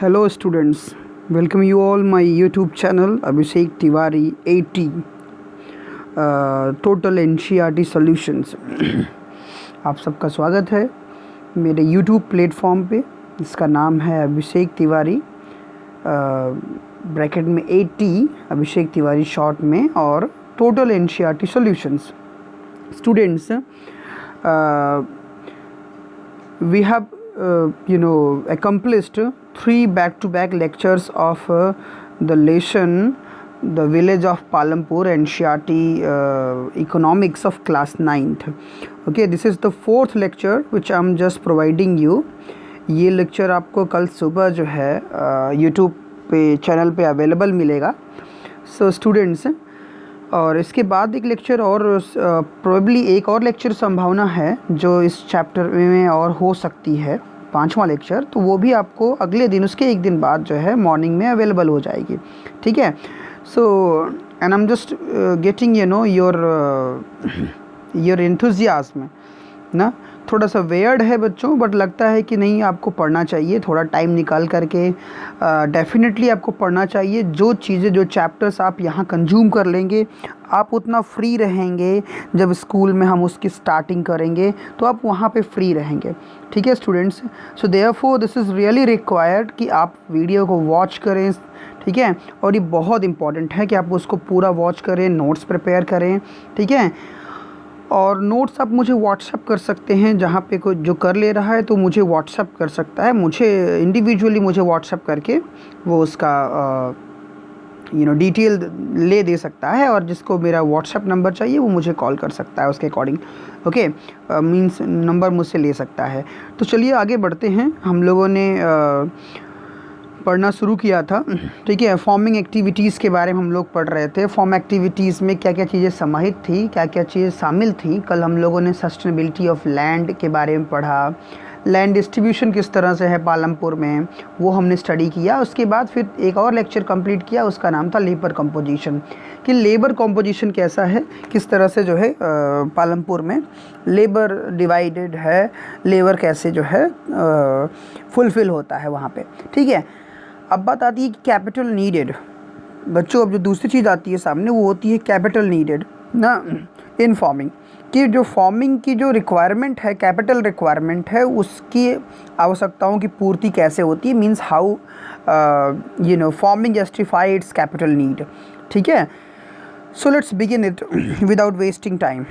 Hello students, welcome you all my YouTube channel Abhishek Tiwari 80 Total NCERT Solutions। आप सबका स्वागत है मेरे YouTube प्लेटफॉर्म पे, जिसका नाम है अभिषेक तिवारी ब्रैकेट में 80 अभिषेक तिवारी शॉर्ट में और total NCERT Solutions। Students, we have accomplished 3 back-to-back lectures of the lesson The Village of Palampur NCERT Economics of class 9th. Okay, this is the 4th lecture which I'm just providing you. ये lecture आपको कल सुबह जो है YouTube पे channel पे available मिलेगा। So students, और इसके बाद एक लेक्चर और प्रोबेबली एक और लेक्चर संभावना है जो इस चैप्टर में और हो सकती है, 5वां लेक्चर, तो वो भी आपको अगले दिन, उसके एक दिन बाद जो है मॉर्निंग में अवेलेबल हो जाएगी। ठीक है। So and I am just getting your enthusiasm ना। थोड़ा सा वेयर्ड है बच्चों, बट लगता है कि नहीं, आपको पढ़ना चाहिए थोड़ा टाइम निकाल करके। डेफिनेटली आपको पढ़ना चाहिए। जो चीज़ें, जो चैप्टर्स आप यहाँ कंज्यूम कर लेंगे, आप उतना फ्री रहेंगे। जब स्कूल में हम उसकी स्टार्टिंग करेंगे तो आप वहाँ पे फ्री रहेंगे। ठीक है students. So therefore this is really required कि आप वीडियो को वॉच करें। ठीक है। और ये बहुत इंपॉर्टेंट है कि आप उसको पूरा वॉच करें, नोट्स प्रिपेयर करें। ठीक है। और नोट्स आप मुझे व्हाट्सअप कर सकते हैं। जहाँ पे कोई जो कर ले रहा है तो मुझे व्हाट्सअप कर सकता है, मुझे इंडिविजुअली मुझे व्हाट्सअप करके वो उसका डिटेल ले दे सकता है। और जिसको मेरा व्हाट्सअप नंबर चाहिए वो मुझे कॉल कर सकता है उसके अकॉर्डिंग। ओके, मीन्स नंबर मुझसे ले सकता है। तो चलिए आगे बढ़ते हैं। हम लोगों ने पढ़ना शुरू किया था। ठीक है। फॉर्मिंग एक्टिविटीज़ के बारे में हम लोग पढ़ रहे थे। फॉर्म एक्टिविटीज़ में क्या क्या चीज़ें समाहित थी, क्या क्या चीज़ें शामिल थी। कल हम लोगों ने सस्टेनेबिलिटी ऑफ लैंड के बारे में पढ़ा। लैंड डिस्ट्रीब्यूशन किस तरह से है पालमपुर में, वो हमने स्टडी किया। उसके बाद फिर एक और लेक्चर कंप्लीट किया, उसका नाम था लेबर कंपोजिशन, कि लेबर कंपोजिशन कैसा है, किस तरह से जो है पालमपुर में लेबर डिवाइडेड है, लेबर कैसे जो है फुलफ़िल होता है वहाँ पे। ठीक है। अब बात आती है कि कैपिटल नीडेड। बच्चों, अब जो दूसरी चीज़ आती है सामने, वो होती है कैपिटल नीडेड ना इन फार्मिंग। कि जो फार्मिंग की जो रिक्वायरमेंट है, कैपिटल रिक्वायरमेंट है, उसकी आवश्यकताओं की पूर्ति कैसे होती है। Means how farming justify it's capital need. ठीक है। So let's begin it without wasting time.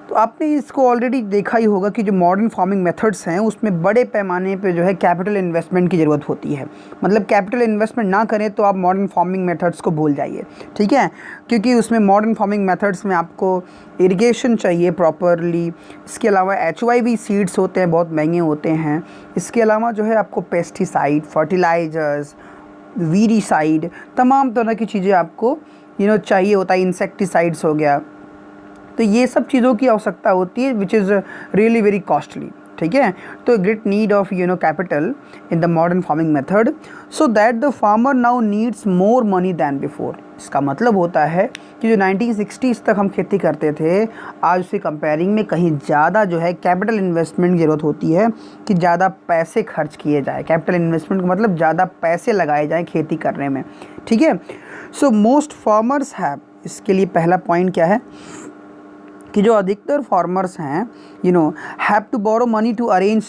तो आपने इसको ऑलरेडी देखा ही होगा कि जो मॉडर्न फार्मिंग मेथड्स हैं उसमें बड़े पैमाने पे जो है कैपिटल इन्वेस्टमेंट की ज़रूरत होती है। मतलब कैपिटल इन्वेस्टमेंट ना करें तो आप मॉडर्न फार्मिंग मेथड्स को भूल जाइए। ठीक है। क्योंकि उसमें मॉडर्न फार्मिंग मेथड्स में आपको इरिगेशन चाहिए प्रॉपरली। इसके अलावा HYV सीड्स होते हैं, बहुत महंगे होते हैं। इसके अलावा जो है आपको पेस्टिसाइड, फर्टिलाइजर्स, वीडीसाइड, तमाम तरह की चीज़ें आपको चाहिए होता है। इंसेक्टिसाइड्स हो गया। तो ये सब चीज़ों की आवश्यकता होती है, which is really very costly. ठीक है। तो great need of capital in the modern farming method, so that the farmer now needs more money then before. इसका मतलब होता है कि जो 1960s तक हम खेती करते थे, आज से कंपेयरिंग में कहीं ज़्यादा जो है कैपिटल इन्वेस्टमेंट की ज़रूरत होती है, कि ज़्यादा पैसे खर्च किए जाए। कैपिटल इन्वेस्टमेंट का मतलब ज़्यादा पैसे लगाए जाएँ खेती करने में। ठीक है। सो मोस्ट फार्मर्स हैव, इसके लिए पहला पॉइंट क्या है कि जो अधिकतर फार्मर्स हैं have to borrow money to arrange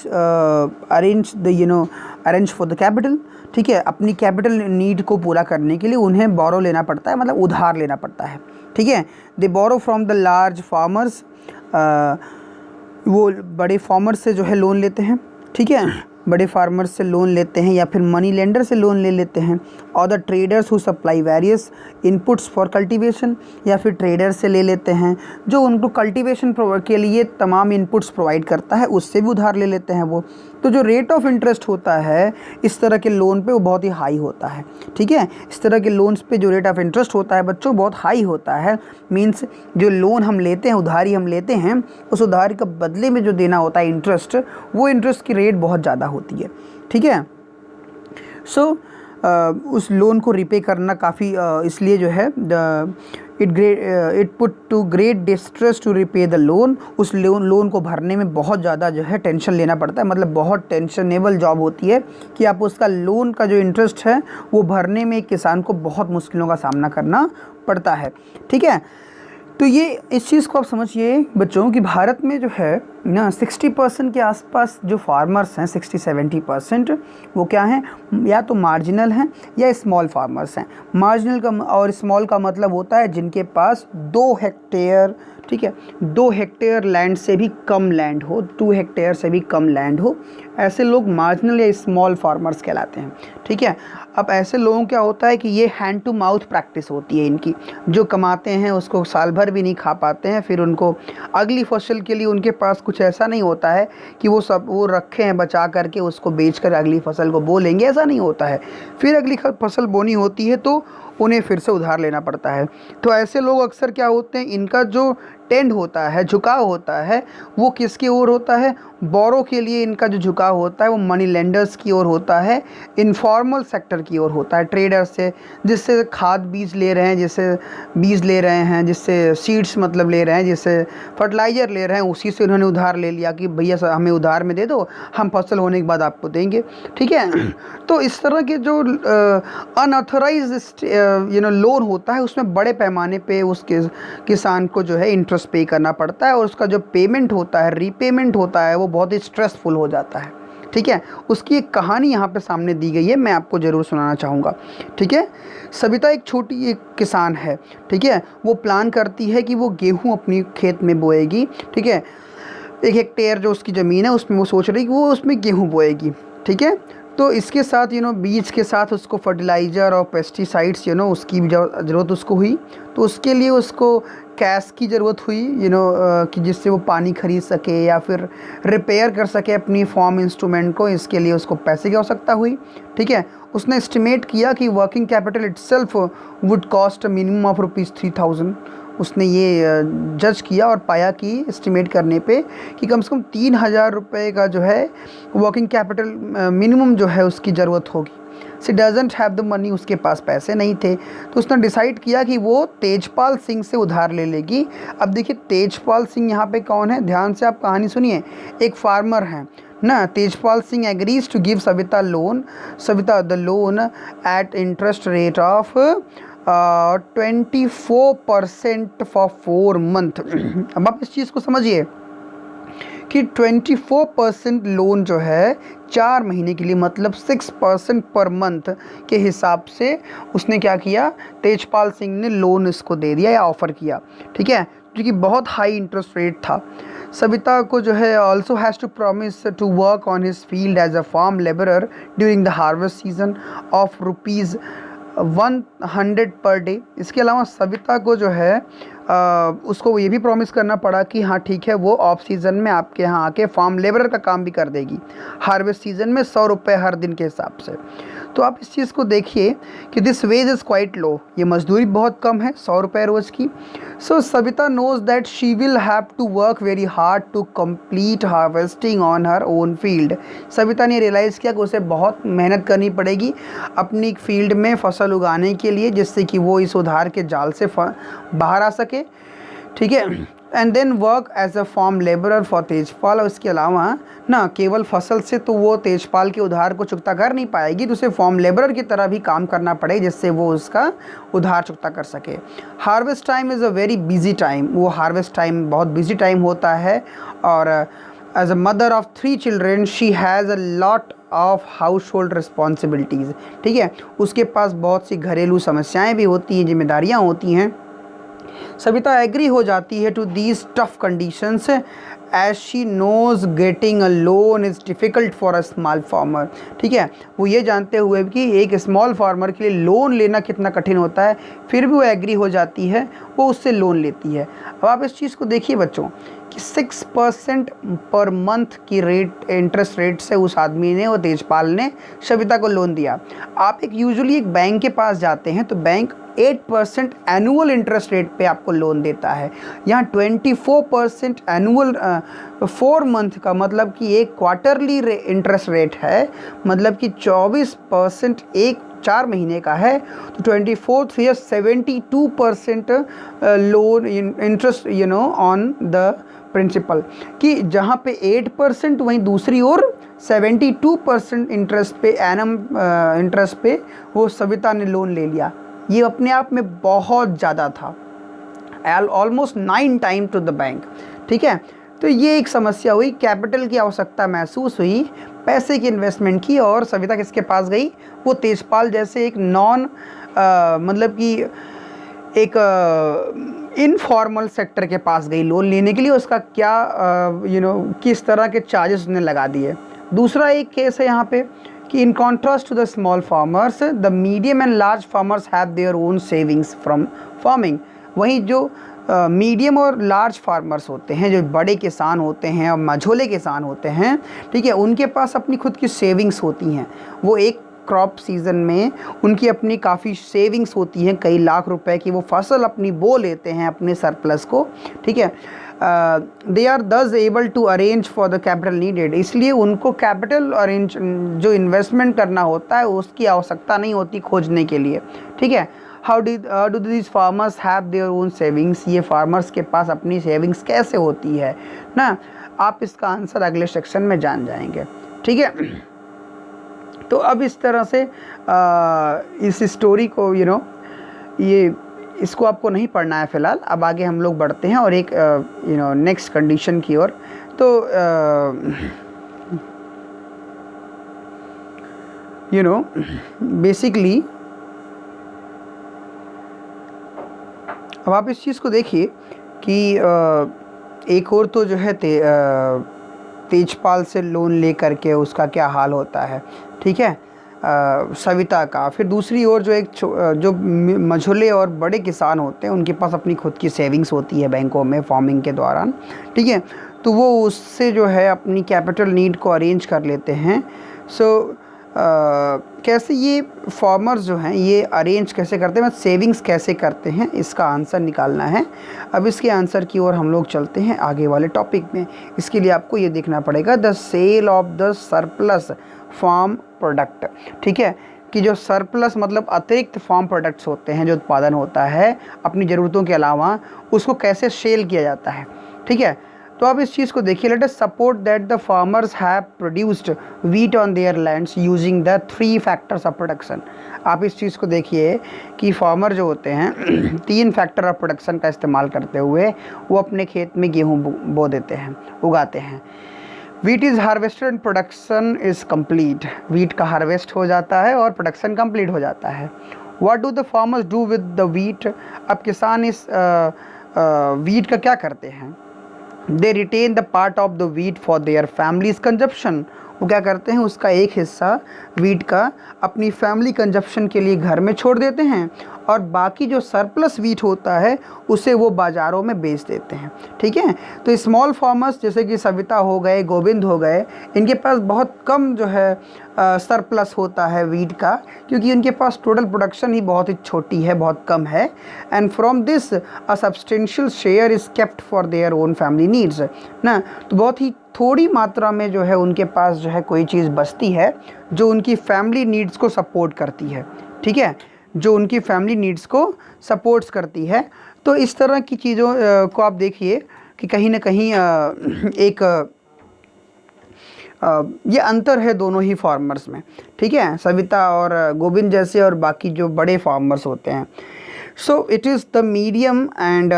for the capital. ठीक है। अपनी कैपिटल नीड को पूरा करने के लिए उन्हें बोरो लेना पड़ता है, मतलब उधार लेना पड़ता है। ठीक है। They borrow from the large farmers, वो बड़े फार्मर्स से जो है लोन लेते हैं। ठीक है। बड़े फार्मर्स से लोन लेते हैं या फिर मनी लेंडर से लोन ले लेते हैं। और the traders who supply various inputs for cultivation, या फिर ट्रेडर से ले लेते हैं जो उनको कल्टीवेशन के लिए तमाम इनपुट्स प्रोवाइड करता है, उससे भी उधार ले लेते हैं वो। तो जो रेट ऑफ इंटरेस्ट होता है इस तरह के लोन पे वो बहुत ही हाई होता है। ठीक है। इस तरह के लोन्स पे जो रेट ऑफ इंटरेस्ट होता है बच्चों बहुत हाई होता है। मीन्स जो लोन हम लेते हैं, उधारी हम लेते हैं, उस उधारी का बदले में जो देना होता है इंटरेस्ट, वो इंटरेस्ट की रेट बहुत ज़्यादा होती है। ठीक है। सो उस लोन को रिपे करना काफ़ी इसलिए जो है it put to great distress to repay the loan. उस लोन को भरने में बहुत ज़्यादा जो है टेंशन लेना पड़ता है, मतलब बहुत टेंशनेबल जॉब होती है कि आप उसका लोन का जो इंटरेस्ट है वो भरने में एक किसान को बहुत मुश्किलों का सामना करना पड़ता है। ठीक है, तो ये इस चीज़ को आप समझिए बच्चों कि भारत में जो है ना 60% के आसपास जो फार्मर्स हैं, 60-70% वो क्या हैं, या तो मार्जिनल हैं या स्मॉल फार्मर्स हैं। मार्जिनल का और स्मॉल का मतलब होता है जिनके पास 2 हेक्टेयर, ठीक है, 2 हेक्टेयर लैंड से भी कम लैंड हो, 2 हेक्टेयर से भी कम लैंड हो, ऐसे लोग मार्जिनल या स्मॉल फार्मर्स कहलाते हैं। ठीक है, अब ऐसे लोगों क्या होता है कि ये हैंड टू माउथ प्रैक्टिस होती है इनकी, जो कमाते हैं उसको साल भर भी नहीं खा पाते हैं, फिर उनको अगली फसल के लिए उनके पास कुछ ऐसा नहीं होता है कि वो रखे हैं बचा करके उसको बेचकर अगली फसल को बो लेंगे, ऐसा नहीं होता है। फिर अगली फसल बोनी होती है तो उन्हें फिर से उधार लेना पड़ता है। तो ऐसे लोग अक्सर क्या होते हैं, इनका जो टेंड होता है, झुकाव होता है, वो किसकी ओर होता है, बोरो के लिए इनका जो झुकाव होता है वो मनी लेंडर्स की ओर होता है, इनफॉर्मल सेक्टर की ओर होता है, ट्रेडर्स से, जिससे खाद बीज ले रहे हैं, जिससे बीज ले रहे हैं, जिससे सीड्स मतलब ले रहे हैं, जिससे फर्टिलाइज़र ले रहे हैं, उसी से उन्होंने उधार ले लिया कि भैया हमें उधार में दे दो, हम फसल होने के बाद आपको देंगे। ठीक है, तो इस तरह के जो अनऑथराइज लोन होता है उसमें बड़े पैमाने पे उसके किसान को जो है इंटरेस्ट पे करना पड़ता है, और उसका जो पेमेंट होता है, रीपेमेंट होता है, वो बहुत ही स्ट्रेसफुल हो जाता है। ठीक है, उसकी एक कहानी यहाँ पे सामने दी गई है, मैं आपको ज़रूर सुनाना चाहूँगा। ठीक है, सविता एक छोटी एक किसान है। ठीक है, वो प्लान करती है कि वो गेहूँ अपनी खेत में बोएगी। ठीक है, 1 हेक्टेयर जो उसकी ज़मीन है उसमें वो सोच रही है कि वो उसमें गेहूँ बोएगी। ठीक है, तो इसके साथ बीज के साथ उसको फर्टिलाइज़र और पेस्टिसाइड्स उसकी भी ज़रूरत उसको हुई। तो उसके लिए उसको कैश की ज़रूरत हुई कि जिससे वो पानी ख़रीद सके या फिर रिपेयर कर सके अपनी फार्म इंस्ट्रूमेंट को, इसके लिए उसको पैसे की आवश्यकता हुई। ठीक है, उसने एस्टिमेट किया कि working capital itself would cost minimum of ₹3000। उसने ये जज किया और पाया कि एस्टिमेट करने पे कि कम से कम 3000 रुपये का जो है वर्किंग कैपिटल मिनिमम जो है उसकी ज़रूरत होगी। She doesn't have the money, उसके पास पैसे नहीं थे। तो उसने डिसाइड किया कि वो तेजपाल सिंह से उधार ले लेगी। अब देखिए तेजपाल सिंह यहाँ पे कौन है, ध्यान से आप कहानी सुनिए। एक फार्मर हैं ना, Tejpal Singh agrees to give Savita the loan at interest rate of 24% for 4 month. अब आप इस चीज़ को समझिए कि 24% लोन जो है 4 महीने के लिए, मतलब 6% पर मंथ के हिसाब से उसने क्या किया, तेजपाल सिंह ने लोन इसको दे दिया या ऑफ़र किया। ठीक है, जो कि बहुत हाई इंटरेस्ट रेट था। सविता को जो है also has to promise to work on his field as a farm labourer during the harvest season of ₹100 per day. इसके अलावा सविता को जो है उसको ये भी प्रॉमिस करना पड़ा कि हाँ ठीक है, वो ऑफ सीज़न में आपके यहाँ आके फार्म लेबरर का काम भी कर देगी, हार्वेस्ट सीज़न में ₹100 हर दिन के हिसाब से। तो आप इस चीज़ को देखिए कि this wage is quite low, ये मजदूरी बहुत कम है, ₹100 रोज़ की। So Savita knows that she will have to work very hard to complete harvesting on her own field. Savita ने रियलाइज़ किया कि उसे बहुत मेहनत करनी पड़ेगी अपनी फील्ड में फसल उगाने के लिए, जिससे कि वो इस उधार के जाल से बाहर आ सके। ठीक है, and then work as a farm labourer for Tejpal. और इसके अलावा ना केवल फसल से तो वो तेजपाल के उधार को चुकता कर नहीं पाएगी, तो उसे फार्म लेबरर की तरह भी काम करना पड़े जिससे वो उसका उधार चुकता कर सके। Harvest time is a very busy time, वो हार्वेस्ट टाइम बहुत बिजी टाइम होता है। और as a mother of 3 children she has a lot of household responsibilities. ठीक है, उसके पास बहुत सी घरेलू समस्याएँ भी होती हैं, जिम्मेदारियाँ होती हैं। सविता एग्री हो जाती है to these tough conditions as she knows getting a loan is difficult for a small farmer. ठीक है, वो ये जानते हुए कि एक स्मॉल फार्मर के लिए लोन लेना कितना कठिन होता है, फिर भी वो एग्री हो जाती है, वो उससे लोन लेती है। अब आप इस चीज़ को देखिए बच्चों कि 6% पर मंथ की इंटरेस्ट रेट से उस आदमी ने, वो तेजपाल ने सविता को लोन दिया। आप यूजुअली एक बैंक के पास जाते हैं तो बैंक 8% एनुअल इंटरेस्ट रेट पे आपको लोन देता है। यहाँ 24% एनुअल 4 मंथ का मतलब कि एक क्वार्टरली इंटरेस्ट रेट है, मतलब कि 24% एक 4 महीने का है तो 24th year 72% loan interest on the principal, कि जहाँ पे 8% वहीं दूसरी ओर 72% इंटरेस्ट पे एनम इंटरेस्ट पे वो सविता ने लोन ले लिया। ये अपने आप में बहुत ज़्यादा था, almost 9 time to the bank. ठीक है, तो ये एक समस्या हुई, कैपिटल की आवश्यकता महसूस हुई, पैसे की इन्वेस्टमेंट की, और सविता किसके पास गई? वो तेजपाल जैसे एक मतलब कि एक इनफॉर्मल सेक्टर के पास गई लोन लेने के लिए। उसका क्या किस तरह के चार्जेस उसने लगा दिए। दूसरा एक केस है यहाँ पे कि in contrast to the small farmers the medium and large farmers have their own savings from farming. वहीं जो मीडियम और लार्ज फार्मर्स होते हैं, जो बड़े किसान होते हैं और मझोले किसान होते हैं, ठीक है, उनके पास अपनी खुद की सेविंग्स होती हैं। वो एक क्रॉप सीज़न में उनकी अपनी काफ़ी सेविंग्स होती हैं, कई लाख रुपए की वो फसल अपनी बो लेते हैं अपने सरप्लस को। ठीक है, they are thus able to arrange for the capital needed, इसलिए उनको कैपिटल अरेंज जो इन्वेस्टमेंट करना होता है उसकी आवश्यकता नहीं होती खोजने के लिए। ठीक है, how do this farmers have their own savings, ये फार्मर्स के पास अपनी सेविंग्स कैसे होती है ना। आप इसका आंसर अगले सेक्शन में जान जाएंगे। ठीक है, तो अब इस तरह से इस स्टोरी को ये इसको आपको नहीं पढ़ना है फ़िलहाल। अब आगे हम लोग बढ़ते हैं और एक नेक्स्ट कंडीशन की ओर। तो बेसिकली अब आप इस चीज़ को देखिए कि एक और तो जो है तेजपाल से लोन ले करके उसका क्या हाल होता है। ठीक है, सविता का। फिर दूसरी ओर जो मझोले और बड़े किसान होते हैं उनके पास अपनी खुद की सेविंग्स होती है बैंकों में फार्मिंग के दौरान। ठीक है, तो वो उससे जो है अपनी कैपिटल नीड को अरेंज कर लेते हैं। कैसे ये फार्मर्स जो हैं ये अरेंज कैसे करते हैं, सेविंग्स कैसे करते हैं, इसका आंसर निकालना है। अब इसके आंसर की ओर हम लोग चलते हैं आगे वाले टॉपिक में। इसके लिए आपको ये देखना पड़ेगा the sale of the surplus farm product. ठीक है, कि जो सरप्लस मतलब अतिरिक्त फार्म प्रोडक्ट्स होते हैं, जो उत्पादन होता है अपनी ज़रूरतों के अलावा, उसको कैसे सेल किया जाता है। ठीक है, तो आप इस चीज़ को देखिए। Let us support that the farmers have produced wheat on their lands using the 3 factors of production. आप इस चीज़ को देखिए कि फार्मर जो होते हैं 3 फैक्टर ऑफ प्रोडक्शन का इस्तेमाल करते हुए वो अपने खेत में गेहूँ बो देते हैं, उगाते हैं। Wheat is harvested and production is complete. Wheat का हार्वेस्ट हो जाता है और प्रोडक्शन कंप्लीट हो जाता है। What do the farmers do with the wheat. अब किसान इस वीट का क्या करते हैं? They retain the part of the wheat for their families consumption. वो क्या करते हैं, उसका एक हिस्सा वीट का अपनी फैमिली कंजप्शन के लिए घर में छोड़ देते हैं और बाकी जो सरप्लस वीट होता है उसे वो बाज़ारों में बेच देते हैं। ठीक है, तो स्मॉल फार्मर्स जैसे कि सविता हो गए, गोविंद हो गए, इनके पास बहुत कम जो है सरप्लस होता है वीट का, क्योंकि उनके पास टोटल प्रोडक्शन ही बहुत ही छोटी है, बहुत कम है। And from this a substantial share is kept for their own family needs ना। तो बहुत ही थोड़ी मात्रा में जो है उनके पास जो है कोई चीज़ बचती है जो उनकी फैमिली नीड्स को सपोर्ट करती है। ठीक है, जो उनकी फैमिली नीड्स को सपोर्ट्स करती है। तो इस तरह की चीज़ों को आप देखिए कि कहीं ना कहीं एक ये अंतर है दोनों ही फार्मर्स में। ठीक है, सविता और गोविंद जैसे और बाकी जो बड़े फार्मर्स होते हैं। So it is the medium and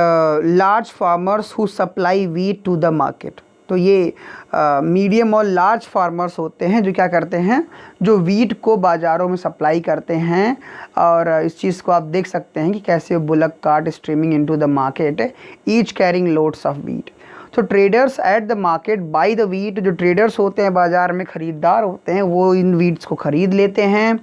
large farmers who supply wheat to the market. तो ये मीडियम और लार्ज फार्मर्स होते हैं जो क्या करते हैं, जो वीट को बाज़ारों में सप्लाई करते हैं। और इस चीज़ को आप देख सकते हैं कि कैसे bullock cart streaming into the market each carrying loads of wheat. तो traders at the market buy the wheat. जो ट्रेडर्स होते हैं बाज़ार में, ख़रीदार होते हैं, वो इन वीट्स को ख़रीद लेते हैं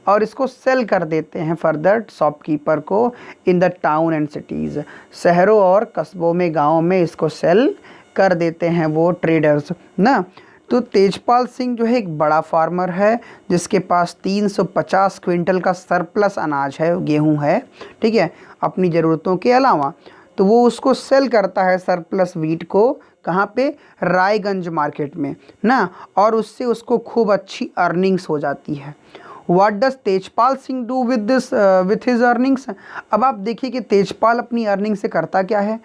और इसको सेल कर देते हैं फर्दर शॉपकीपर को इन द टाउन एंड सिटीज़। शहरों और कस्बों में, गाँव में इसको सेल कर देते हैं वो ट्रेडर्स ना। तो तेजपाल सिंह जो है एक बड़ा फार्मर है जिसके पास 350 क्विंटल का सरप्लस अनाज है, गेहूं है। ठीक है, अपनी ज़रूरतों के अलावा। तो वो उसको सेल करता है सरप्लस वीट को, कहाँ पे? रायगंज मार्केट में ना। और उससे उसको खूब अच्छी अर्निंग्स हो जाती है। What does Tejpal Singh do with this with his earnings. अब आप देखिए कि तेजपाल अपनी अर्निंग से करता क्या है।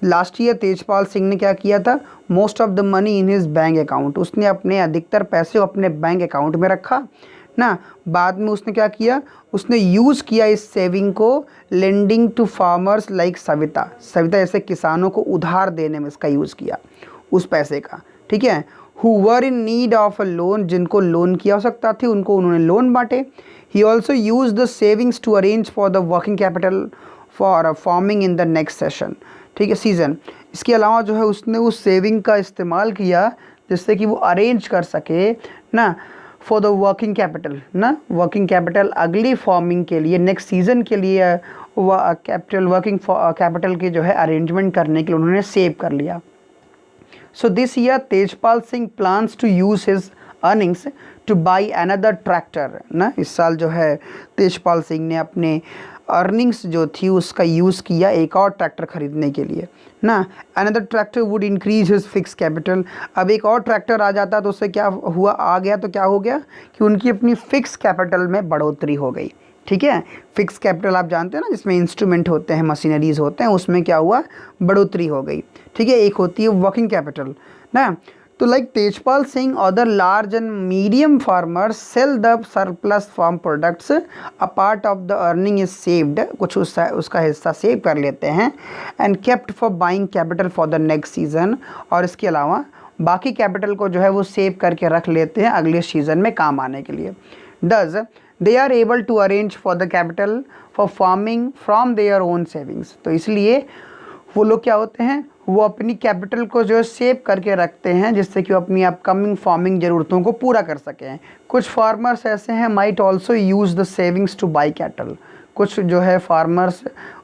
लास्ट ईयर तेजपाल सिंह ने क्या किया था, most of the money in his bank account, उसने अपने अधिकतर पैसे अपने बैंक अकाउंट में रखा ना। बाद में उसने क्या किया, उसने यूज़ किया इस सेविंग को lending to farmers like Savita जैसे किसानों को उधार देने में इसका यूज़ किया उस पैसे का, ठीक है। Who were in need of a loan, जिनको लोन की आवश्यकता थी उनको उन्होंने लोन बांटे। He also use the savings to arrange for the working capital for farming in the next session, ठीक है, सीज़न। इसके अलावा जो है उसने उस सेविंग का इस्तेमाल किया जिससे कि वो अरेंज कर सके ना फॉर द वर्किंग कैपिटल ना, वर्किंग कैपिटल अगली फार्मिंग के लिए, नेक्स्ट सीज़न के लिए कैपिटल वर्किंग कैपिटल के जो है अरेंजमेंट करने के लिए उन्होंने सेव कर लिया। So this year Tejpal Singh plans to use his earnings to buy another tractor ना। इस साल जो है तेजपाल सिंह ने अपने अर्निंग्स जो थी उसका यूज़ किया एक और ट्रैक्टर ख़रीदने के लिए ना। Another tractor would increase his fix capital. अब एक और ट्रैक्टर आ जाता तो उससे क्या हुआ, आ गया तो क्या हो गया कि उनकी अपनी फ़िक्स कैपिटल में बढ़ोतरी हो गई, ठीक है। फिक्स कैपिटल आप जानते हैं ना, जिसमें इंस्ट्रूमेंट होते हैं, मशीनरीज होते हैं, उसमें क्या हुआ, बढ़ोतरी हो गई, ठीक है। एक होती है वर्किंग कैपिटल ना। तो like Tejpal Singh other large and medium farmers sell the surplus farm products, a part of the earning is saved, कुछ उसका हिस्सा सेव कर लेते हैं, and kept for buying capital for the next season, और इसके अलावा बाकी कैपिटल को जो है वो सेव करके रख लेते हैं अगले सीज़न में काम आने के लिए। Does they are able to arrange for the capital for farming from their own savings. तो इसलिए वो लोग क्या होते हैं, वो अपनी कैपिटल को जो है सेव करके रखते हैं जिससे कि वो अपनी अपकमिंग फार्मिंग ज़रूरतों को पूरा कर सकें। कुछ फार्मर्स ऐसे हैं might also use the savings two by cattle, कुछ जो है फार्मर्स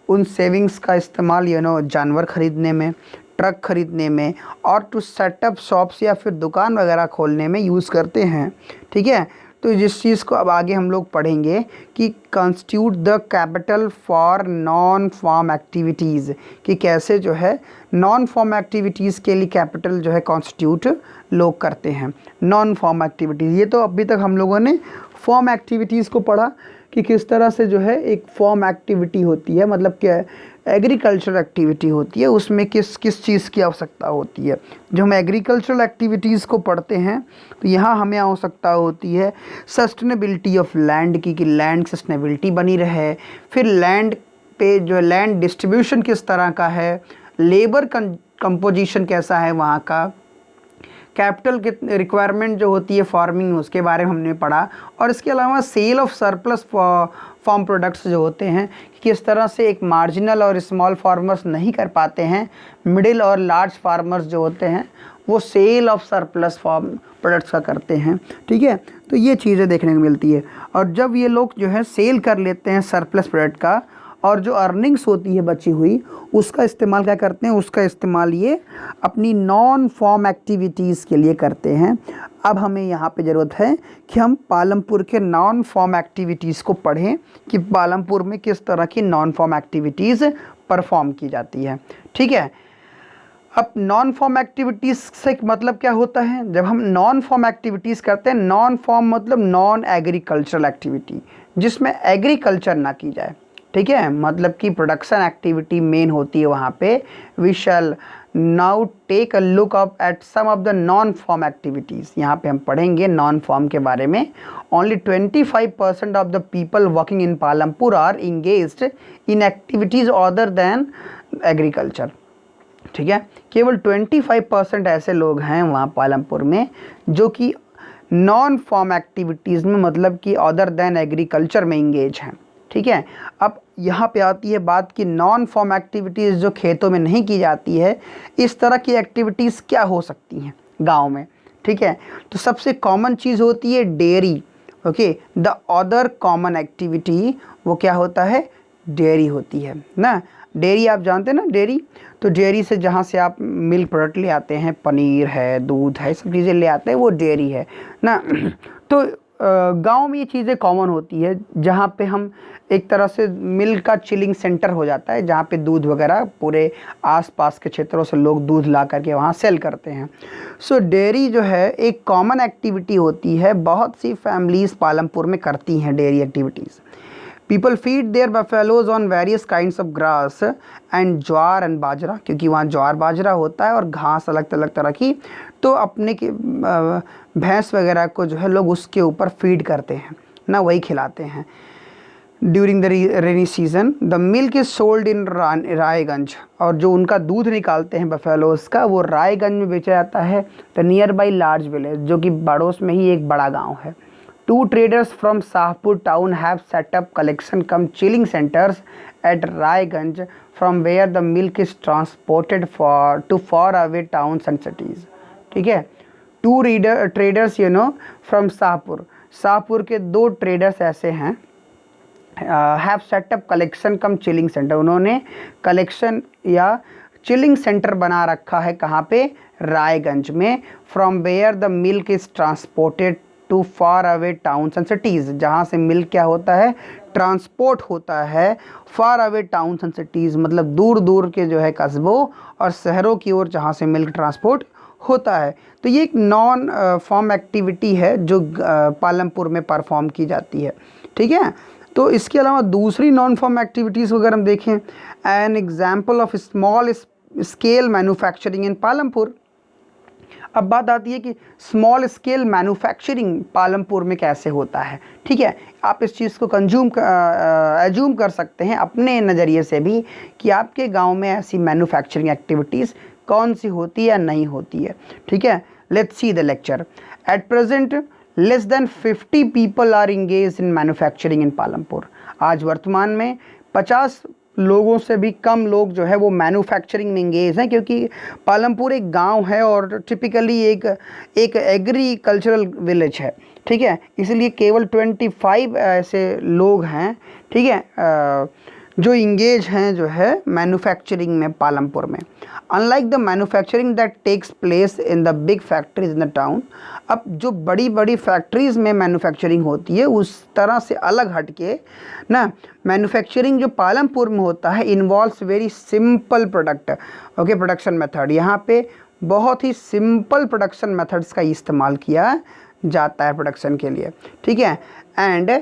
उन सेविंग्स का इस्तेमाल जानवर ख़रीदने में, ट्रक ख़रीदने में, और टू सेटअप शॉप्स या फिर दुकान वगैरह खोलने में यूज़ करते हैं, ठीक है। तो जिस चीज़ को अब आगे हम लोग पढ़ेंगे कि constitute the capital for non farm activities, कि कैसे जो है नॉन फॉर्म एक्टिविटीज़ के लिए कैपिटल जो है कॉन्स्टिट्यूट लोग करते हैं। नॉन फॉर्म एक्टिविटीज़, ये तो अभी तक हम लोगों ने फॉर्म एक्टिविटीज़ को पढ़ा कि किस तरह से जो है एक फॉर्म एक्टिविटी होती है, मतलब क्या एग्रीकल्चरल एक्टिविटी होती है, उसमें किस किस चीज़ की आवश्यकता होती है। जो हम एग्रीकल्चरल एक्टिविटीज़ को पढ़ते हैं तो यहाँ हमें आवश्यकता होती है सस्टेनेबिलिटी ऑफ लैंड की, कि लैंड सस्टेनेबिलिटी बनी रहे, फिर लैंड पे जो लैंड डिस्ट्रीब्यूशन किस तरह का है, लेबर कंपोजिशन कैसा है वहाँ का, कैपिटल कितने रिक्वायरमेंट जो होती है फार्मिंग में उसके बारे में हमने पढ़ा, और इसके अलावा sale of surplus farm products जो होते हैं कि किस तरह से एक मार्जिनल और स्मॉल फार्मर्स नहीं कर पाते हैं, मिडिल और लार्ज फार्मर्स जो होते हैं वो sale of surplus farm products का करते हैं, ठीक है। तो ये चीज़ें देखने को मिलती है, और जब ये लोग जो है सेल कर लेते हैं सरप्लस प्रोडक्ट का, और जो अर्निंग्स होती है बची हुई उसका इस्तेमाल क्या करते हैं, उसका इस्तेमाल ये अपनी नॉन फॉर्म एक्टिविटीज़ के लिए करते हैं। अब हमें यहाँ पे ज़रूरत है कि हम पालमपुर के नॉन फॉर्म एक्टिविटीज़ को पढ़ें कि पालमपुर में किस तरह की नॉन फॉर्म एक्टिविटीज़ परफॉर्म की जाती है, ठीक है। अब नॉन फॉर्म एक्टिविटीज़ से मतलब क्या होता है, जब हम नॉन फॉर्म एक्टिविटीज़ करते हैं, नॉन फॉर्म मतलब नॉन एग्रीकल्चरल एक्टिविटी, जिसमें एग्रीकल्चर ना की जाए, ठीक है, मतलब कि प्रोडक्शन एक्टिविटी मेन होती है वहाँ पे। We shall now take a look up at some of the non farm activities. यहाँ पे हम पढ़ेंगे नॉन फॉर्म के बारे में। Only 25% of the people working in Palampur are engaged in activities other than agriculture, ठीक है। केवल 25% ऐसे लोग हैं वहाँ पालमपुर में जो कि नॉन फॉर्म एक्टिविटीज़ में, मतलब कि अदर दैन एग्रीकल्चर में इंगेज हैं, ठीक है। अब यहाँ पे आती है बात कि नॉन फॉर्म एक्टिविटीज़ जो खेतों में नहीं की जाती है, इस तरह की एक्टिविटीज़ क्या हो सकती हैं गांव में, ठीक है। तो सबसे कॉमन चीज़ होती है dairy, okay. The other common activity वो क्या होता है, डेयरी होती है ना। डेयरी आप जानते हैं ना, डेयरी, तो डेयरी से जहाँ से आप मिल्क प्रोडक्ट ले आते हैं, पनीर है, दूध है, सब चीज़ें ले आते हैं, वो डेयरी है ना। तो गांव में ये चीज़ें कॉमन होती है, जहाँ पे हम एक तरह से मिल्क का चिलिंग सेंटर हो जाता है, जहाँ पे दूध वगैरह पूरे आसपास के क्षेत्रों से लोग दूध ला करके वहाँ सेल करते हैं। सो डेयरी जो है एक कॉमन एक्टिविटी होती है, बहुत सी फैमिलीज़ पालमपुर में करती हैं dairy activities. People feed their buffaloes on various kinds of grass and jowar and bajra, क्योंकि वहाँ ज्वार बाजरा होता है और घास अलग अलग तरह की, तो अपने के भैंस वगैरह को जो है लोग उसके ऊपर फीड करते हैं ना, वही खिलाते हैं। During the rainy season the milk is sold in Raiganj, और जो उनका दूध निकालते हैं बफेलोज का वो रायगंज में बेचा जाता है, the near by large village, जो कि बड़ोस में ही एक बड़ा गाँव है। Two traders from Sahpur town have set up collection cum chilling centers at Raiganj, from where the milk is transported to far away towns and cities. ठीक है, to traders from Shahpur के 2 ट्रेडर्स ऐसे हैं, have set up collection cum chilling centre, उन्होंने collection या chilling centre बना रखा है कहाँ पे, रायगंज में, from where the milk is transported to far away towns and cities, जहाँ से मिल्क क्या होता है, ट्रांसपोर्ट होता है far away towns and cities, मतलब दूर दूर के जो है कस्बों और शहरों की ओर जहाँ से मिल्क ट्रांसपोर्ट होता है। तो ये एक नॉन फॉर्म एक्टिविटी है जो पालमपुर में परफॉर्म की जाती है। ठीक है, तो इसके अलावा दूसरी नॉन फॉर्म एक्टिविटीज़ अगर हम देखें, an example of small scale manufacturing in Palampur. अब बात आती है कि स्मॉल स्केल मैन्युफैक्चरिंग पालमपुर में कैसे होता है। ठीक है, आप इस चीज़ को एज्यूम कर सकते हैं अपने नज़रिए से भी कि आपके गांव में ऐसी मैन्युफैक्चरिंग एक्टिविटीज़ कौन सी होती है या नहीं होती है। ठीक है, let's see the lecture. At present less than 50 people are engage in manufacturing in Palampur. आज वर्तमान में 50 लोगों से भी कम लोग जो है वो मैन्युफैक्चरिंग में इंगेज हैं, क्योंकि पालमपुर एक गांव है और टिपिकली एक एग्रीकल्चरल विलेज है। ठीक है, इसलिए केवल 25 ऐसे लोग हैं, ठीक है, जो इंगेज हैं जो है मैन्युफैक्चरिंग में पालमपुर में। Unlike the manufacturing that takes place in the big factories in the town, अब जो बड़ी बड़ी फैक्ट्रीज़ में मैन्युफैक्चरिंग होती है उस तरह से अलग हटके ना, मैन्युफैक्चरिंग जो पालमपुर में होता है involves very simple production method. यहाँ पे बहुत ही सिंपल प्रोडक्शन मेथड्स का इस्तेमाल किया जाता है प्रोडक्शन के लिए। ठीक है, and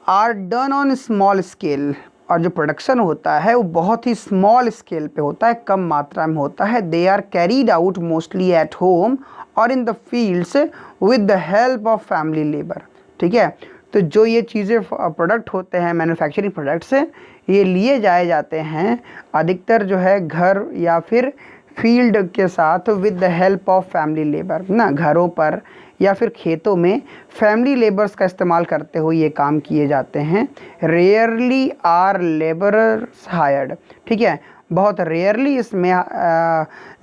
are done on small scale, और जो प्रोडक्शन होता है वो बहुत ही स्मॉल स्केल पे होता है, कम मात्रा में होता है। They are carried out mostly at home और in the fields with the help of family labour. ठीक है, तो जो ये चीज़ें प्रोडक्ट होते हैं मैन्युफैक्चरिंग प्रोडक्ट्स, ये लिए जाते हैं अधिकतर जो है घर या फिर फील्ड के साथ, with the help of family labour ना, घरों पर या फिर खेतों में फैमिली लेबर्स का इस्तेमाल करते हुए ये काम किए जाते हैं। Rarely are labourers hired. ठीक है, बहुत रेयरली इसमें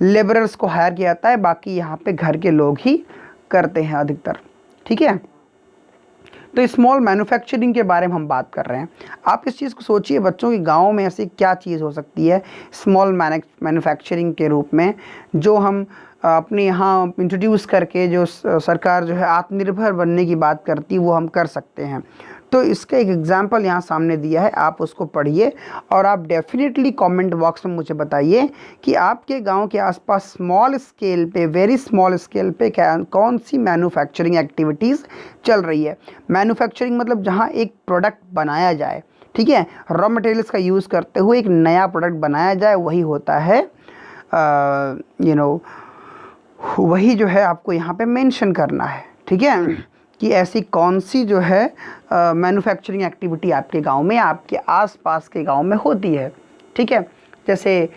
लेबरर्स को हायर किया जाता है, बाकी यहाँ पे घर के लोग ही करते हैं अधिकतर। ठीक है, तो स्मॉल मैन्युफैक्चरिंग के बारे में हम बात कर रहे हैं। आप इस चीज़ को सोचिए बच्चों कि गाँव में ऐसी क्या चीज़ हो सकती है स्मॉल मैन्युफैक्चरिंग के रूप में, जो हम अपने यहाँ इंट्रोड्यूस करके जो सरकार जो है आत्मनिर्भर बनने की बात करती है वो हम कर सकते हैं। तो इसका एक एग्जांपल यहाँ सामने दिया है, आप उसको पढ़िए और आप डेफिनेटली कमेंट बॉक्स में मुझे बताइए कि आपके गांव के आसपास स्मॉल स्केल पे, वेरी स्मॉल स्केल पे कौन सी मैन्युफैक्चरिंग एक्टिविटीज़ चल रही है। मैन्युफैक्चरिंग मतलब जहाँ एक प्रोडक्ट बनाया जाए, ठीक है, रॉ मटेरियल्स का यूज़ करते हुए एक नया प्रोडक्ट बनाया जाए, वही होता है वही जो है आपको यहाँ पे मेंशन करना है। ठीक है, कि ऐसी कौन सी जो है मैन्युफैक्चरिंग एक्टिविटी आपके गांव में, आपके आसपास के गांव में होती है। ठीक है, जैसे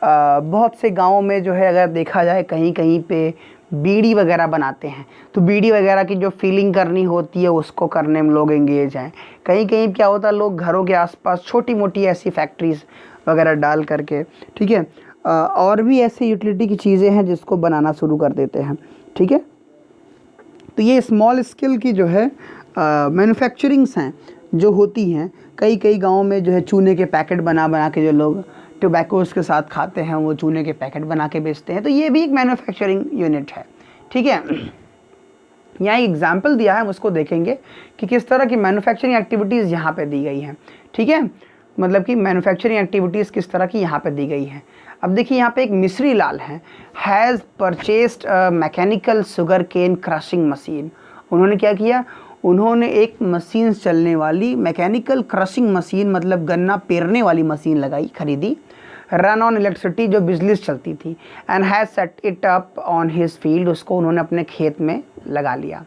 बहुत से गांवों में जो है अगर देखा जाए कहीं कहीं पे बीड़ी वगैरह बनाते हैं, तो बीड़ी वगैरह की जो फीलिंग करनी होती है उसको करने में लोग एंगेज हैं। कहीं कहीं क्या होता है, लोग घरों के आसपास छोटी मोटी ऐसी फैक्ट्रीज वगैरह डाल करके, ठीक है, और भी ऐसी यूटिलिटी की चीज़ें हैं जिसको बनाना शुरू कर देते हैं। ठीक है, तो ये स्मॉल स्केल की जो है मैन्युफैक्चरिंग्स हैं जो होती हैं। कई कई गाँवों में जो है चूने के पैकेट बना के जो लोग टोबैकोस के साथ खाते हैं, वो चूने के पैकेट बना के बेचते हैं, तो ये भी एक मैन्युफैक्चरिंग यूनिट है। ठीक है, यहाँ एक एग्जाम्पल दिया है, हम उसको देखेंगे कि किस तरह की मैन्युफैक्चरिंग एक्टिविटीज़ यहाँ पे दी गई हैं। ठीक है, मतलब कि मैन्युफैक्चरिंग एक्टिविटीज़ किस तरह की यहाँ पे दी गई हैं। अब देखिए यहाँ पे एक मिस्री लाल है, has purchased mechanical sugarcane crushing machine. उन्होंने क्या किया, उन्होंने एक मशीन चलने वाली मैकेनिकल क्रशिंग मशीन, मतलब गन्ना पेरने वाली मशीन लगाई, खरीदी, रन ऑन इलेक्ट्रिसिटी, जो बिजली से चलती थी, and has set it up on his field, उसको उन्होंने अपने खेत में लगा लिया।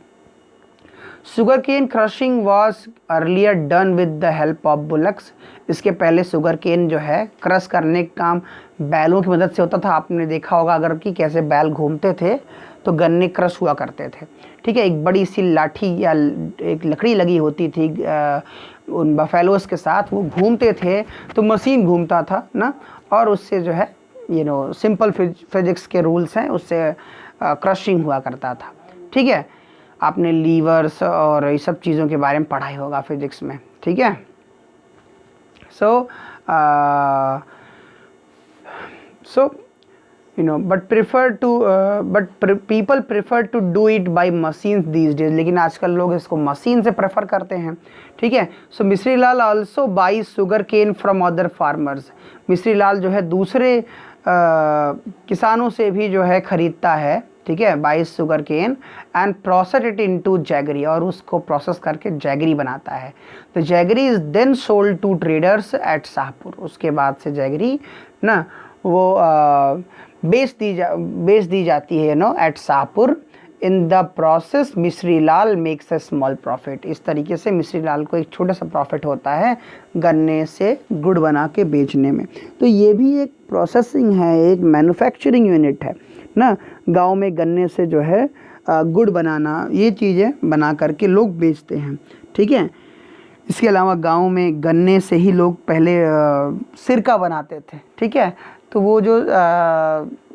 Sugarcane crushing was earlier done with the help of bullocks. इसके पहले शुगर केन जो है क्रश करने का काम बैलों की मदद से होता था। आपने देखा होगा अगर कि कैसे बैल घूमते थे तो गन्ने क्रश हुआ करते थे। ठीक है, एक बड़ी सी लाठी या एक लकड़ी लगी होती थी उन बफेलोस के साथ, वो घूमते थे तो मशीन घूमता था ना, और उससे जो है सिंपल फिजिक्स के रूल्स हैं, उससे क्रशिंग हुआ करता था। ठीक है, आपने लीवर्स और ये सब चीज़ों के बारे में पढ़ाई होगा फिजिक्स में। ठीक है, सो people prefer to do it by machines these days, लेकिन आजकल लोग इसको मशीन से प्रेफर करते हैं। ठीक है, so Mishri Lal also buy sugar cane from other farmers. Mishri Lal जो है दूसरे किसानों से भी जो है खरीदता है। ठीक है, buy sugar cane and process it into jaggery, और उसको प्रोसेस करके जैगरी बनाता है। तो jaggery is then sold to traders at Shahpur. उसके बाद से जैगरी ना वो बेच दी जाती है at Shahpur. In the process Mishri Lal makes a small profit. इस तरीके से मिस्री लाल को एक छोटा सा प्रॉफिट होता है गन्ने से गुड़ बना के बेचने में। तो ये भी एक प्रोसेसिंग है, एक मैन्युफैक्चरिंग यूनिट है ना। गांव में गन्ने से जो है गुड़ बनाना, ये चीज़ें बना करके लोग बेचते हैं। ठीक है, इसके अलावा गांव में गन्ने से ही लोग पहले सिरका बनाते थे। ठीक है, तो वो जो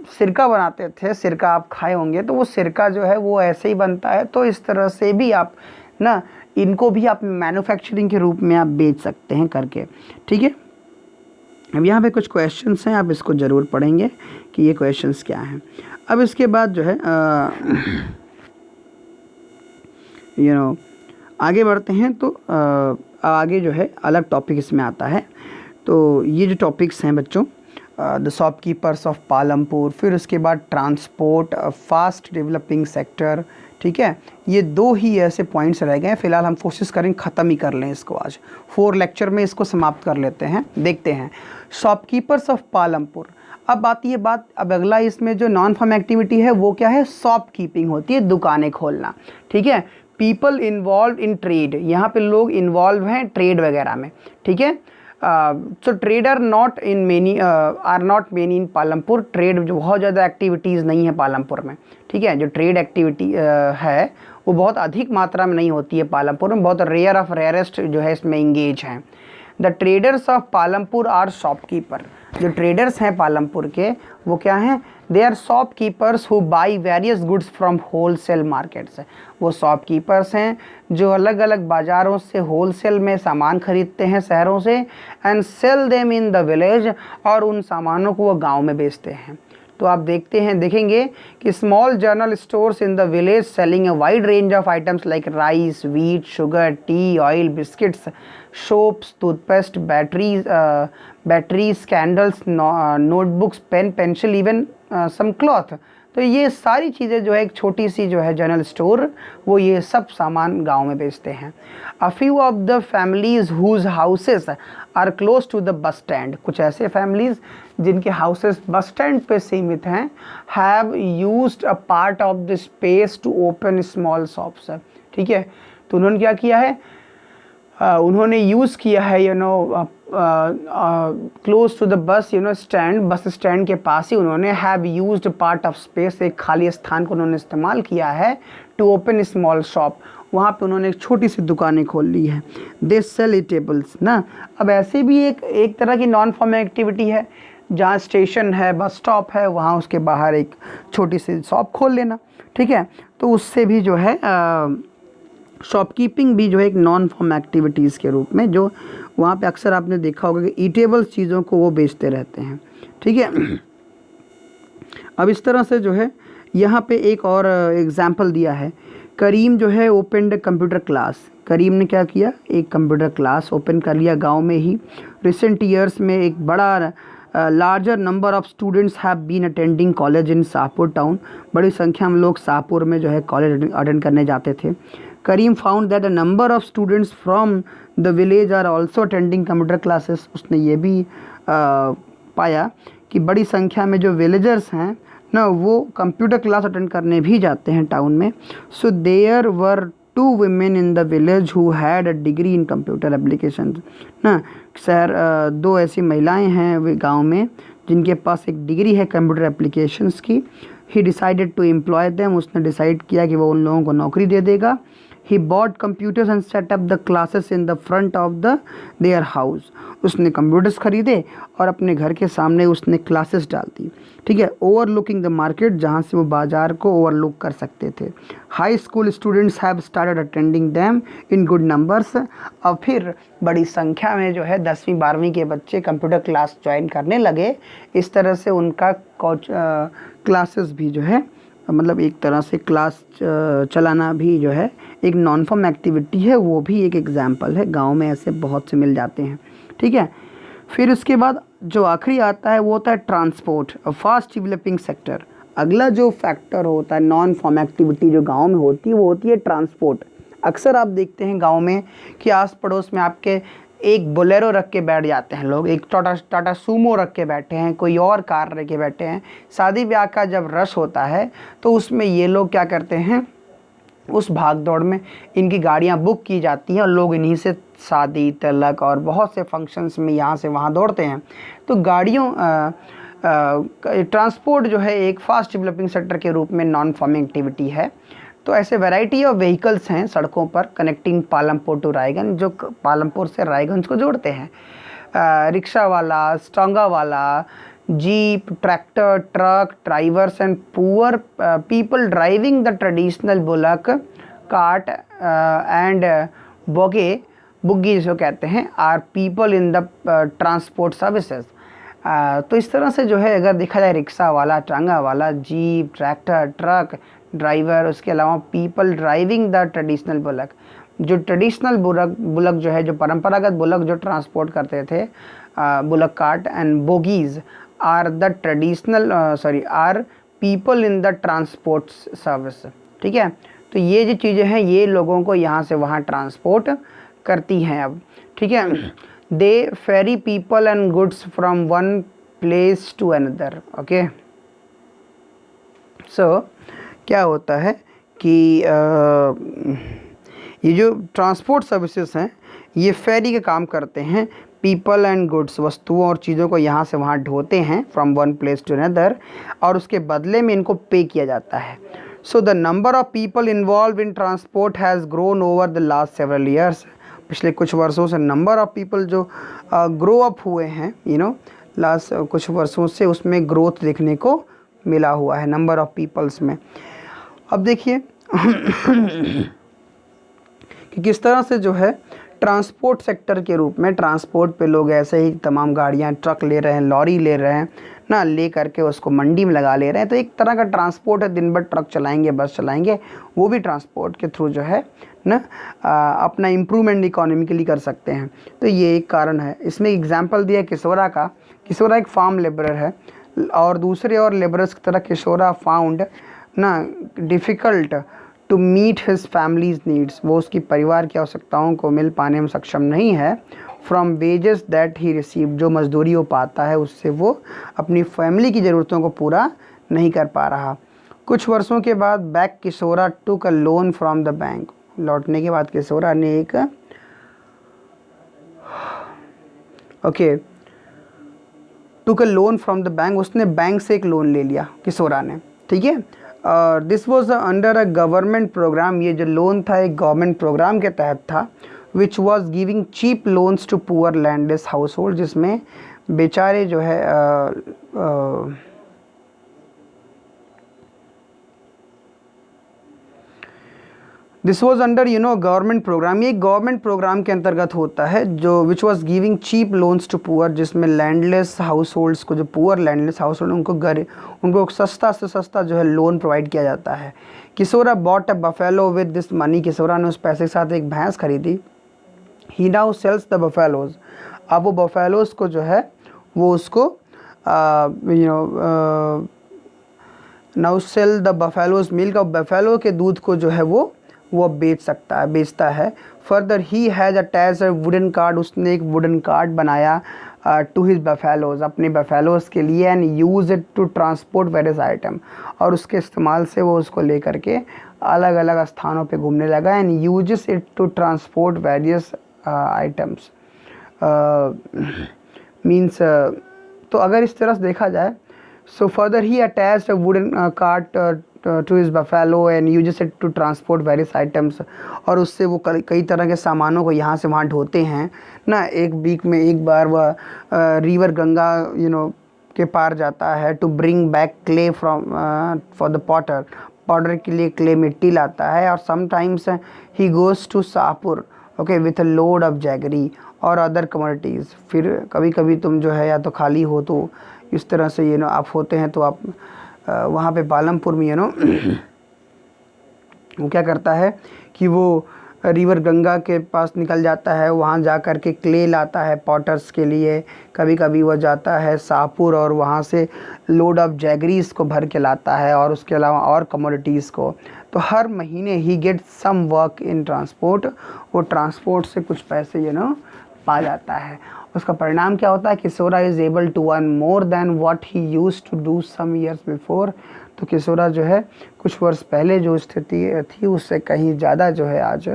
सिरका बनाते थे, सिरका आप खाए होंगे, तो वो सिरका जो है वो ऐसे ही बनता है। तो इस तरह से भी आप ना इनको भी आप मैन्युफैक्चरिंग के रूप में आप बेच सकते हैं करके। ठीक है, अब यहाँ पे कुछ क्वेश्चंस हैं, आप इसको ज़रूर पढ़ेंगे कि ये क्वेश्चंस क्या हैं। अब इसके बाद जो है आगे बढ़ते हैं, तो आगे जो है अलग टॉपिक इसमें आता है। तो ये जो टॉपिक्स हैं बच्चों, द शॉपकीपर्स ऑफ पालमपुर, फिर उसके बाद ट्रांसपोर्ट, फास्ट डेवलपिंग सेक्टर। ठीक है, ये दो ही ऐसे पॉइंट्स रह गए हैं। फ़िलहाल हम कोशिश करें ख़त्म ही कर लें इसको, आज 4 लेक्चर में इसको समाप्त कर लेते हैं। देखते हैं शॉपकीपर्स ऑफ पालमपुर। अब आती है बात, अब अगला इसमें जो नॉन फॉर्म एक्टिविटी है वो क्या है, शॉप कीपिंग होती है, दुकानें खोलना। ठीक है, पीपल इन्वॉल्व इन ट्रेड, यहाँ पे लोग इन्वॉल्व हैं ट्रेड वगैरह में। ठीक है, so trader not in many are not many in Palampur. Trade जो बहुत ज़्यादा एक्टिविटीज़ नहीं है पालमपुर में। ठीक है, जो ट्रेड एक्टिविटी है वो बहुत अधिक मात्रा में नहीं होती है पालमपुर में, बहुत रेयर ऑफ रेयरेस्ट जो है इसमें इंगेज हैं। The traders of Palampur are shopkeeper. जो ट्रेडर्स हैं पालमपुर के वो क्या हैं, they are shopkeepers who buy various goods from wholesale markets. वो शॉपकीपर्स हैं जो अलग अलग बाज़ारों से होलसेल में सामान खरीदते हैं शहरों से, and sell them in the village, और उन सामानों को वो गांव में बेचते हैं। तो आप देखेंगे कि small general stores in the village selling a wide range of items like rice, wheat, sugar, tea, oil, biscuits, soaps, toothpaste, batteries, candles, notebooks, pen, pencil, even some cloth. तो ये सारी चीज़ें जो है एक छोटी सी जो है जनरल स्टोर, वो ये सब सामान गांव में बेचते हैं। A few of the families whose houses are close to the bus stand. कुछ ऐसे फैमिलीज जिनके हाउसेस बस स्टैंड पे सीमित हैं, have used a part of the space to open small shops. ठीक है, तो उन्होंने क्या किया है, उन्होंने यूज़ किया है close to the bus stand, bus stand के पास ही उन्होंने have used part of space, एक खाली स्थान को उन्होंने इस्तेमाल किया है टू ओपन स्मॉल शॉप। वहाँ पे उन्होंने एक छोटी सी दुकानें खोल ली है। दे सेल ईटेबल्स ना। अब ऐसे भी एक तरह की नॉन फॉर्म एक्टिविटी है, जहाँ स्टेशन है, बस स्टॉप है, वहाँ उसके बाहर एक छोटी सी शॉप खोल लेना। ठीक है, तो उससे भी जो है शॉपकीपिंग भी जो है एक नॉन फॉर्म एक्टिविटीज़ के रूप में, जो वहाँ पे अक्सर आपने देखा होगा कि ईटेबल्स चीज़ों को वो बेचते रहते हैं। ठीक है, अब इस तरह से जो है यहाँ पे एक और एग्जाम्पल दिया है करीम जो है ओपन द कंप्यूटर क्लास, करीम ने क्या किया, एक कंप्यूटर क्लास ओपन कर लिया गांव में ही। रिसेंट ईयर्स में एक बड़ा larger number of students have been attending college in Shahpur town, बड़ी संख्या में लोग शाहपुर में जो है कॉलेज अटेंड करने जाते थे। Karim found that a number of students from the village are also attending computer classes, उसने ये भी पाया कि बड़ी संख्या में जो विलेजर्स हैं ना वो कंप्यूटर क्लास अटेंड करने भी जाते हैं टाउन में। So there were 2 women in the village who had a degree in computer applications ना, शहर 2 ऐसी महिलाएं हैं वे गांव में जिनके पास एक डिग्री है कंप्यूटर एप्लीकेशंस की। He decided to employ them, उसने डिसाइड किया कि वो उन लोगों को नौकरी दे देगा। He bought computers and set up the classes in the front of the their house, उसने कंप्यूटर्स खरीदे और अपने घर के सामने उसने क्लासेस डाल दी, ठीक है, ओवरलुकिंग द मार्केट, जहाँ से वो बाजार को ओवरलुक कर सकते थे। High school students have started attending them in good numbers, अब फिर बड़ी संख्या में जो है 10वीं 12वीं के बच्चे कंप्यूटर क्लास ज्वाइन करने लगे। इस तरह से उनका क्लासेस भी जो है मतलब एक तरह से क्लास चलाना भी जो है एक नॉन फॉर्म एक्टिविटी है, वो भी एक एग्जाम्पल है। गांव में ऐसे बहुत से मिल जाते हैं, ठीक है। फिर उसके बाद जो आखिरी आता है वो होता है ट्रांसपोर्ट, फास्ट डेवलपिंग सेक्टर। अगला जो फैक्टर होता है नॉन फॉर्म एक्टिविटी जो गांव में होती है वो होती है ट्रांसपोर्ट। अक्सर आप देखते हैं गांव में कि आस पड़ोस में आपके एक बोलेरो रख के बैठ जाते हैं लोग, एक टाटा सूमो रख के बैठे हैं, कोई और कार रख के बैठे हैं। शादी ब्याह का जब रश होता है तो उसमें ये लोग क्या करते हैं, उस भाग दौड़ में इनकी गाड़ियां बुक की जाती हैं और लोग इन्हीं से शादी तिलक और बहुत से फंक्शंस में यहाँ से वहाँ दौड़ते हैं। तो गाड़ियों ट्रांसपोर्ट जो है एक फास्ट डेवलपिंग सेक्टर के रूप में नॉन फार्मिंग एक्टिविटी है। तो ऐसे वैरायटी ऑफ व्हीकल्स हैं सड़कों पर कनेक्टिंग पालमपुर टू रायगंज, जो पालमपुर से रायगंज को जोड़ते हैं। रिक्शा वाला, स्टोंगा वाला, jeep, tractor, truck, drivers and poor people driving the traditional bullock cart and buggy जिसको कहते हैं are people in the transport services. तो इस तरह से जो है अगर देखा जाए रिक्शा वाला, टांगा वाला, जीप, ट्रैक्टर, ट्रक, ड्राइवर, उसके अलावा people driving the traditional bullock, जो ट्रेडिशनल बुलक जो है, जो परंपरागत बुलक जो ट्रांसपोर्ट करते थे, bullock cart and bogies are the traditional are people in the transport service, ठीक है। तो ये जो चीज़ें हैं ये लोगों को यहाँ से वहाँ ट्रांसपोर्ट करती हैं अब, ठीक है। They ferry people and goods from one place to another, okay. So क्या होता है कि ये जो ट्रांसपोर्ट सर्विसेज हैं ये फेरी का काम करते हैं, पीपल एंड गुड्स, वस्तुओं और चीज़ों को यहाँ से वहाँ ढोते हैं from one place to another, और उसके बदले में इनको पे किया जाता है। So the number of people involve in transport has grown over the last several years, पिछले कुछ वर्षों से नंबर ऑफ पीपल जो ग्रो अप हुए हैं, लास्ट कुछ वर्षों से उसमें ग्रोथ देखने को मिला हुआ है नंबर ऑफ पीपल्स में। अब देखिए कि किस तरह से जो है ट्रांसपोर्ट सेक्टर के रूप में ट्रांसपोर्ट पे लोग ऐसे ही तमाम गाड़ियां, ट्रक ले रहे हैं, लॉरी ले रहे हैं ना, ले करके उसको मंडी में लगा ले रहे हैं। तो एक तरह का ट्रांसपोर्ट है, दिन भर ट्रक चलाएंगे, बस चलाएंगे, वो भी ट्रांसपोर्ट के थ्रू जो है ना अपना इम्प्रूवमेंट इकोनॉमिकली कर सकते हैं। तो ये एक कारण है। इसमें एग्जाम्पल दिया किशोरा का। किशोरा एक फार्म लेबरर है और दूसरे और लेबरर्स की तरह किशोरा फाउंड ना difficult to meet his families needs, वो उसकी परिवार की आवश्यकताओं को मिल पाने में सक्षम नहीं है, from wages that he receive, जो मजदूरी वो पाता है उससे वो अपनी फैमिली की ज़रूरतों को पूरा नहीं कर पा रहा। कुछ वर्षों के बाद back Kishora took a loan from the bank, लौटने के बाद किशोरा ने एक took a loan from the bank, उसने बैंक से एक लोन ले लिया किशोरा ने, ठीक है। और this was under a government programme, ये जो लोन था एक गवर्नमेंट प्रोग्राम के तहत था, which was giving cheap loans to poor landless household, जिसमें बेचारे जो है this was under government programme, ये गवर्नमेंट प्रोग्राम के अंतर्गत होता है जो which was giving cheap loans to poor, जिसमें लैंडलेस हाउस होल्ड्स को, जो पुअर लैंडलेस हाउस होल्ड उनको सस्ता से सस्ता जो है लोन प्रोवाइड किया जाता है। Kishora bought a buffalo with this money, Kishora ने उस पैसे के साथ एक भैंस खरीदी। He now sells the buffaloes, अब वो बफेलोज को जो है वो उसको now sell the buffaloes milk, और बफेलो के दूध को जो है वो बेचता है। Further he has attach a wooden card, उसने एक वुडन कार्ड बनाया टू हिज बफेलोज, अपने बफेलोज के लिए, and use it to transport various item, और उसके इस्तेमाल से वो उसको लेकर के अलग अलग स्थानों पे घूमने लगा। And uses it to transport various items means, तो अगर इस तरह से देखा जाए, so further he attached a wooden cart to his buffalo and uses it to transport various items, और उससे वो कई तरह के सामानों को यहाँ से वहाँ ढोते हैं ना। एक वीक में एक बार वह रिवर गंगा के पार जाता है to bring back clay from for the potter के लिए क्ले मिट्टी लाता है। और sometimes he goes to Shahpur okay with a load of jaggery और अदर कमोडिटीज़। फिर कभी कभी तुम जो है या तो खाली हो तो इस तरह से आप होते हैं तो आप वहाँ पे पालमपुर में वो क्या करता है कि वो रिवर गंगा के पास निकल जाता है, वहाँ जा कर के क्ले लाता है पॉटर्स के लिए। कभी कभी वह जाता है शाहपुर और वहाँ से लोड ऑफ जैगरीज को भर के लाता है, और उसके अलावा और कमोडिटीज़ को। तो हर महीने he get some work in transport, वो ट्रांसपोर्ट से कुछ पैसे पा जाता है। उसका परिणाम क्या होता है? Kishora is able to earn more than what he used to do some years before. तो किशोरा जो है कुछ वर्ष पहले जो स्थिति थी उससे कहीं ज़्यादा जो है आज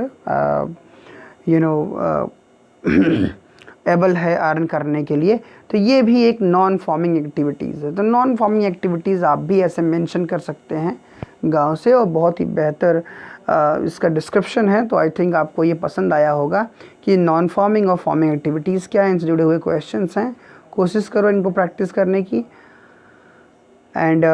एबल है अर्न करने के लिए। तो ये भी एक नॉन फार्मिंग एक्टिविटीज़ है। तो नॉन फार्मिंग एक्टिविटीज़ आप भी ऐसे मेंशन कर सकते हैं गांव से, और बहुत ही बेहतर इसका डिस्क्रिप्शन है। तो आई थिंक आपको ये पसंद आया होगा कि नॉन फार्मिंग और फार्मिंग एक्टिविटीज़ क्या हैं, इनसे जुड़े हुए क्वेश्चंस हैं। कोशिश करो इनको प्रैक्टिस करने की। And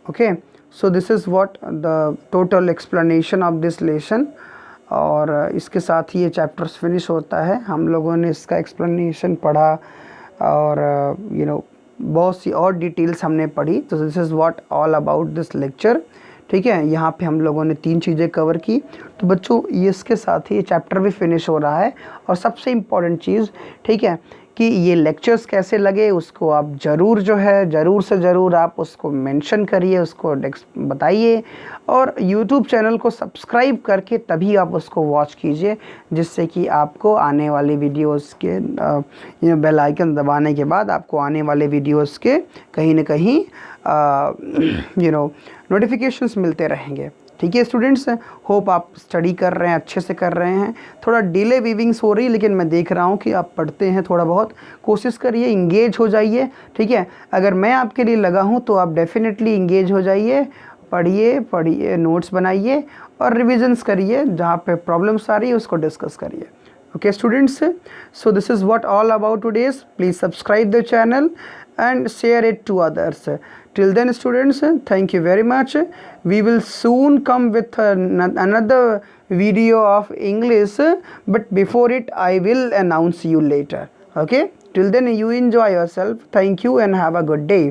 okay, so this is what the total explanation of this lesson. और इसके साथ ही ये चैप्टर्स फिनिश होता है। हम लोगों ने इसका एक्सप्लेनेशन पढ़ा और बहुत सी और डिटेल्स हमने पढ़ी। तो this is what all about this lecture. ठीक है, यहाँ पे हम लोगों ने 3 चीज़ें कवर की। तो बच्चों ये इसके साथ ही ये चैप्टर भी फिनिश हो रहा है। और सबसे इम्पॉर्टेंट चीज़, ठीक है, कि ये लेक्चर्स कैसे लगे उसको आप ज़रूर जो है ज़रूर से ज़रूर आप उसको मेंशन करिए, उसको बताइए, और YouTube चैनल को सब्सक्राइब करके तभी आप उसको वॉच कीजिए, जिससे कि आपको आने वाले वीडियोस के बेल आइकन दबाने के बाद आपको आने वाले वीडियोस के कहीं ना कहीं नोटिफिकेशंस मिलते रहेंगे। ठीक है स्टूडेंट्स, होप आप स्टडी कर रहे हैं, अच्छे से कर रहे हैं। थोड़ा डिले वीविंग्स हो रही है, लेकिन मैं देख रहा हूँ कि आप पढ़ते हैं थोड़ा बहुत। कोशिश करिए, इंगेज हो जाइए। ठीक है, अगर मैं आपके लिए लगा हूँ तो आप डेफिनेटली इंगेज हो जाइए। पढ़िए, नोट्स बनाइए और रिविजन्स करिए। जहाँ पे प्रॉब्लम्स आ रही है उसको डिस्कस करिए। Okay students, so this is what all about today's. Please subscribe the channel and share it to others. Till then students, thank you very much. We will soon come with another video of English, but before it I will announce you later. Okay, till then you enjoy yourself. Thank you and have a good day.